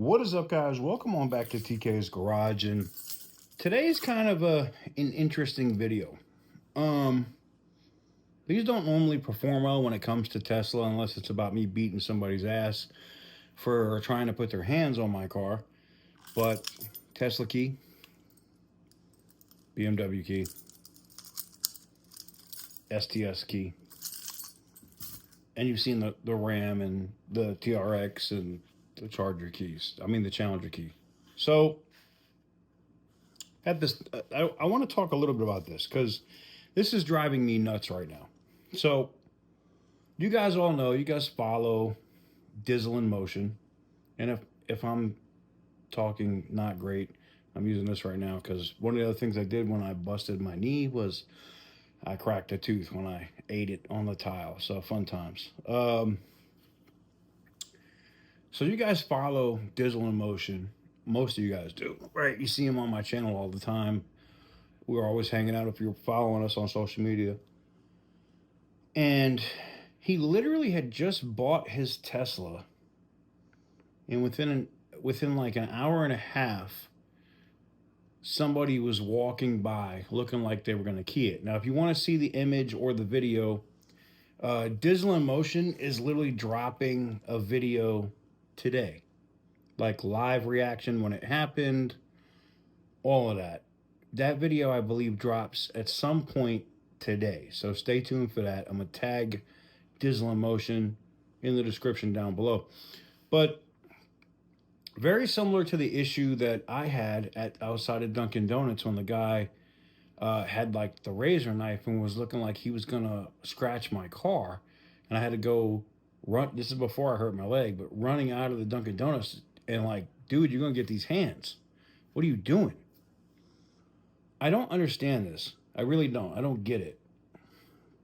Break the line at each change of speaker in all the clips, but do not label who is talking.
What is up, guys? Welcome on back to TK's Garage, and today's kind of an interesting video. These don't normally perform well when it comes to Tesla, unless it's about me beating somebody's ass for trying to put their hands on my car. But Tesla key, BMW key, STS key, and you've seen the RAM and the TRX and the Charger keys. I mean the Challenger key. So at this, I want to talk a little bit about this because this is driving me nuts right now. So you guys all know, you guys follow Dizzle in Motion, and if I'm talking not great, I'm using this right now because one of the other things I did when I busted my knee was I cracked a tooth when I ate it on the tile. So fun times. So you guys follow Dizzle in Motion. Most of you guys do, right? You see him on my channel all the time. We're always hanging out if you're following us on social media. And he literally had just bought his Tesla, and within like an hour and a half, somebody was walking by looking like they were going to key it. Now, if you want to see the image or the video, Dizzle in Motion is literally dropping a video today, like live reaction when it happened, all of that. That video, I believe, drops at some point today, so stay tuned for that. I'm gonna tag Dizzle in Motion in the description down below. But very similar to the issue that I had at outside of Dunkin' Donuts when the guy had like the razor knife and was looking like he was gonna scratch my car, and I had to go run. This is before I hurt my leg, but running out of the Dunkin' Donuts and like, dude, you're gonna get these hands. What are you doing? I don't understand this. I really don't. I don't get it.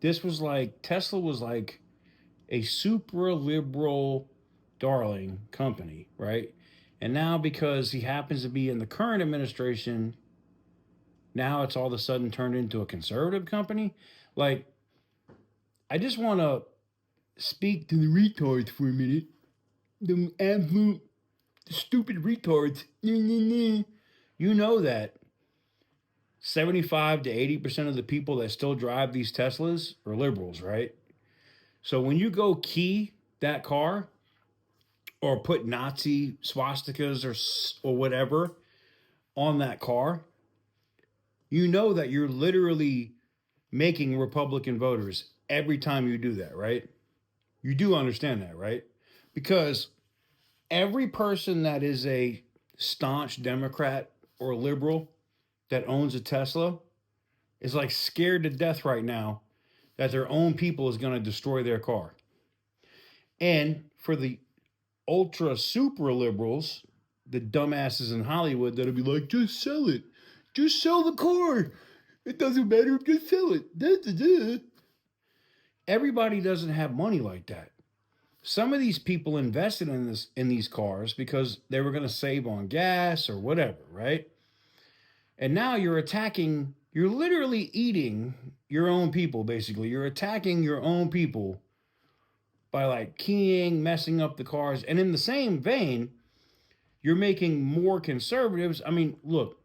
This was like, Tesla was like a super liberal darling company, right? And now because he happens to be in the current administration, now it's all of a sudden turned into a conservative company. Like, I just want to speak to the retards for a minute. The absolute stupid retards. You know that 75 to 80% of the people that still drive these Teslas are liberals, right? So when you go key that car or put Nazi swastikas or whatever on that car, you know that you're literally making Republican voters every time you do that, right? You do understand that, right? Because every person that is a staunch Democrat or liberal that owns a Tesla is like scared to death right now that their own people is going to destroy their car. And for the ultra super liberals, the dumbasses in Hollywood that'll be like, just sell it. Just sell the car. It doesn't matter, just sell it. Da, da, da. Everybody doesn't have money like that. Some of these people invested in these cars because they were going to save on gas or whatever, right? And now you're literally eating your own people, basically. You're attacking your own people by like keying, messing up the cars. And in the same vein, you're making more conservatives. I mean, look,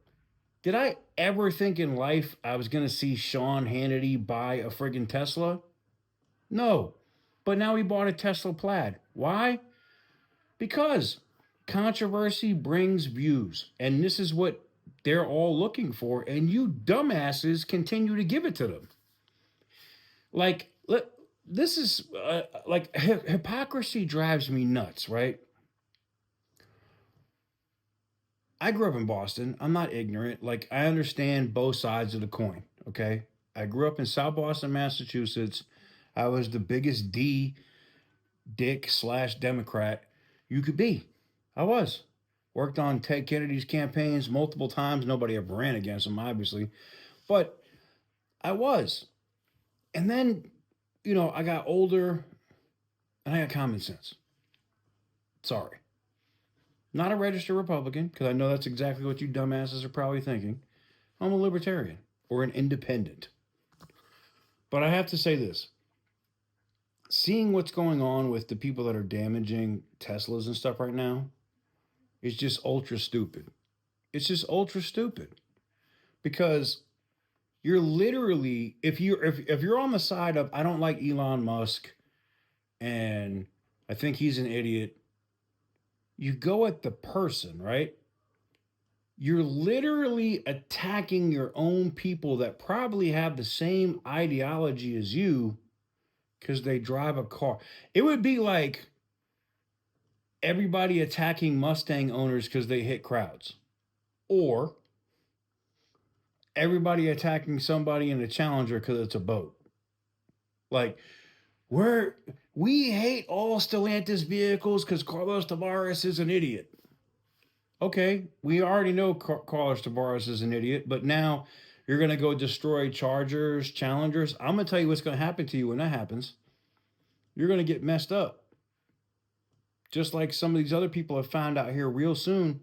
did I ever think in life I was going to see Sean Hannity buy a friggin' Tesla? No. But now he bought a Tesla Plaid. Why? Because controversy brings views. And this is what they're all looking for, and you dumbasses continue to give it to them. Like, this is like hypocrisy drives me nuts, right? I grew up in Boston. I'm not ignorant. Like, I understand both sides of the coin, okay? I grew up in South Boston, Massachusetts. I was the biggest dick / Democrat you could be. I was. Worked on Ted Kennedy's campaigns multiple times. Nobody ever ran against him, obviously. But I was. And then, I got older and I got common sense. Sorry. Not a registered Republican, because I know that's exactly what you dumbasses are probably thinking. I'm a libertarian or an independent. But I have to say this. Seeing what's going on with the people that are damaging Teslas and stuff right now, is just ultra stupid. It's just ultra stupid because you're literally if you're on the side of I don't like Elon Musk and I think he's an idiot, you go at the person, right? You're literally attacking your own people that probably have the same ideology as you because they drive a car. It would be like everybody attacking Mustang owners because they hit crowds, or everybody attacking somebody in a Challenger because it's a boat. Like, we're we hate all Stellantis vehicles because Carlos Tavares is an idiot. Okay, we already know Carlos Tavares is an idiot, but now you're going to go destroy Chargers, Challengers. I'm going to tell you what's going to happen to you when that happens. You're going to get messed up. Just like some of these other people have found out here real soon.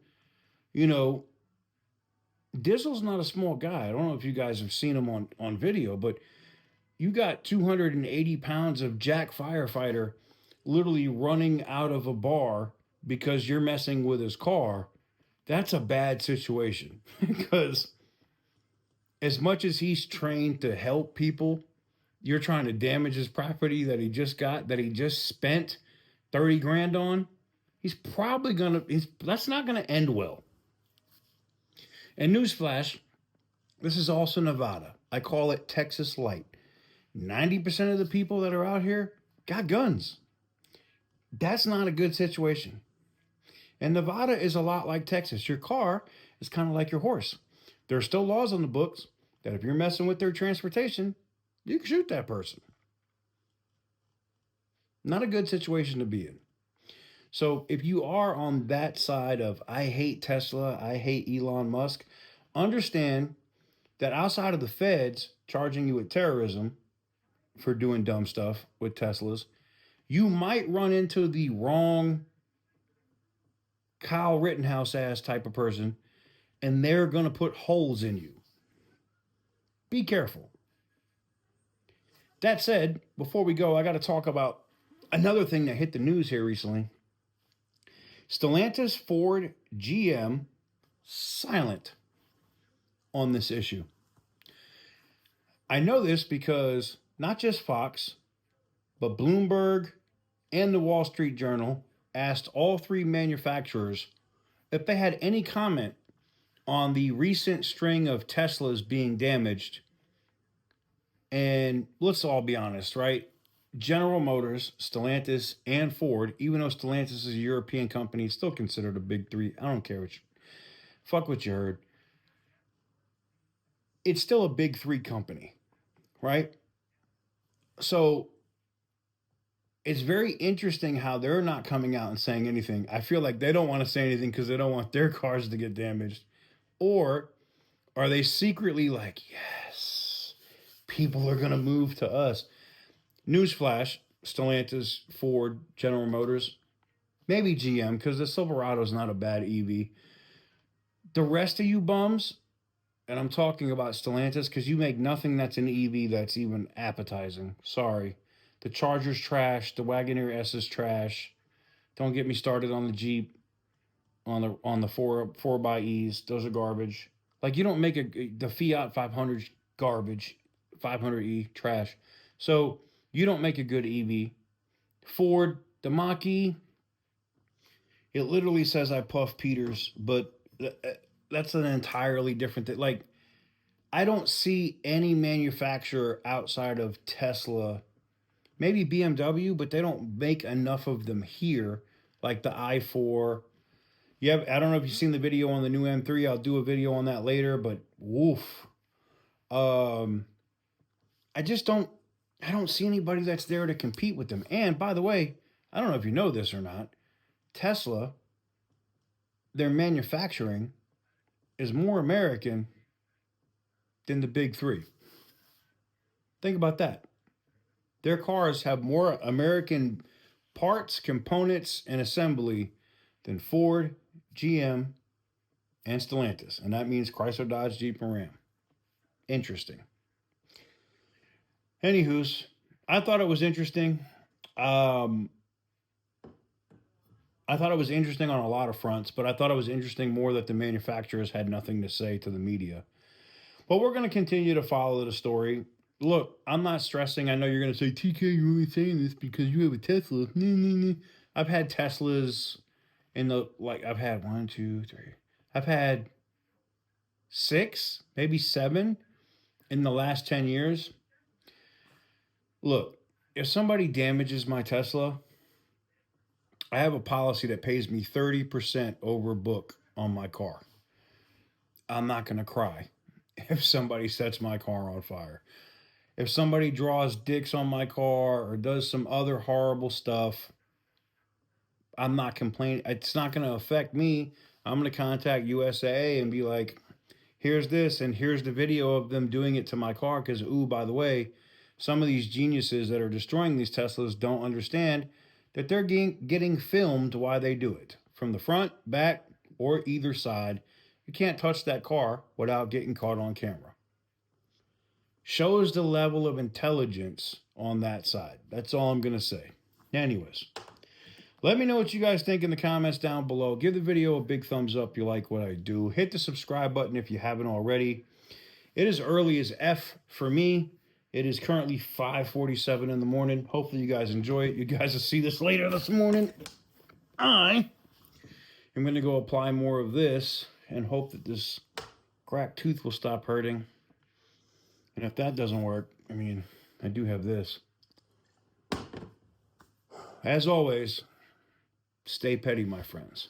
You know, Dizzle's not a small guy. I don't know if you guys have seen him on video, but you got 280 pounds of Jack firefighter literally running out of a bar because you're messing with his car. That's a bad situation because as much as he's trained to help people, you're trying to damage his property that he just got, that he just spent 30 grand on. He's probably gonna, that's not gonna end well. And newsflash, this is also Nevada. I call it Texas Light. 90% of the people that are out here got guns. That's not a good situation. And Nevada is a lot like Texas. Your car is kind of like your horse. There are still laws on the books that if you're messing with their transportation, you can shoot that person. Not a good situation to be in. So if you are on that side of I hate Tesla, I hate Elon Musk, understand that outside of the feds charging you with terrorism for doing dumb stuff with Teslas, you might run into the wrong Kyle Rittenhouse ass type of person, and they're going to put holes in you. Be careful. That said, before we go, I got to talk about another thing that hit the news here recently. Stellantis Ford GM silent on this issue. I know this because not just Fox, but Bloomberg and the Wall Street Journal asked all three manufacturers if they had any comment on the recent string of Teslas being damaged. And let's all be honest, right? General Motors, Stellantis, and Ford, even though Stellantis is a European company, still considered a big three. I don't care fuck what you heard. It's still a big three company, right? So it's very interesting how they're not coming out and saying anything. I feel like they don't want to say anything because they don't want their cars to get damaged. Or are they secretly like, yes, people are going to move to us? Newsflash, Stellantis, Ford, General Motors, maybe GM, because the Silverado is not a bad EV. The rest of you bums, and I'm talking about Stellantis, because you make nothing that's an EV that's even appetizing. Sorry. The Charger's trash. The Wagoneer S is trash. Don't get me started on the Jeep, on the 4xe. Those are garbage. Like, you don't make the Fiat 500 garbage. 500e trash. So you don't make a good EV. Ford, the Mach-E, it literally says I puff Peters, but that's an entirely different thing. Like, I don't see any manufacturer outside of Tesla, maybe BMW, but they don't make enough of them here, like the i4. Yeah, I don't know if you've seen the video on the new M3. I'll do a video on that later, but woof. I just don't see anybody that's there to compete with them. And by the way, I don't know if you know this or not, Tesla, their manufacturing is more American than the big three. Think about that. Their cars have more American parts, components, and assembly than Ford, GM, and Stellantis. And that means Chrysler, Dodge, Jeep, and Ram. Interesting. Anywho's, I thought it was interesting. I thought it was interesting on a lot of fronts, but I thought it was interesting more that the manufacturers had nothing to say to the media. But we're going to continue to follow the story. Look, I'm not stressing. I know you're going to say, TK, you're only saying this because you have a Tesla. I've had Teslas in the, like, I've had one, two, three. I've had 6, maybe 7 in the last 10 years. Look, if somebody damages my Tesla, I have a policy that pays me 30% over book on my car. I'm not going to cry if somebody sets my car on fire. If somebody draws dicks on my car or does some other horrible stuff, I'm not complaining. It's not going to affect me. I'm going to contact USAA and be like, here's this and here's the video of them doing it to my car. Because, ooh, by the way, some of these geniuses that are destroying these Teslas don't understand that they're getting filmed while they do it. From the front, back, or either side. You can't touch that car without getting caught on camera. Shows the level of intelligence on that side. That's all I'm going to say. Anyways, let me know what you guys think in the comments down below. Give the video a big thumbs up if you like what I do. Hit the subscribe button if you haven't already. It is early as F for me. It is currently 5:47 in the morning. Hopefully you guys enjoy it. You guys will see this later this morning. I am going to go apply more of this and hope that this cracked tooth will stop hurting. And if that doesn't work, I mean, I do have this. As always, stay petty, my friends.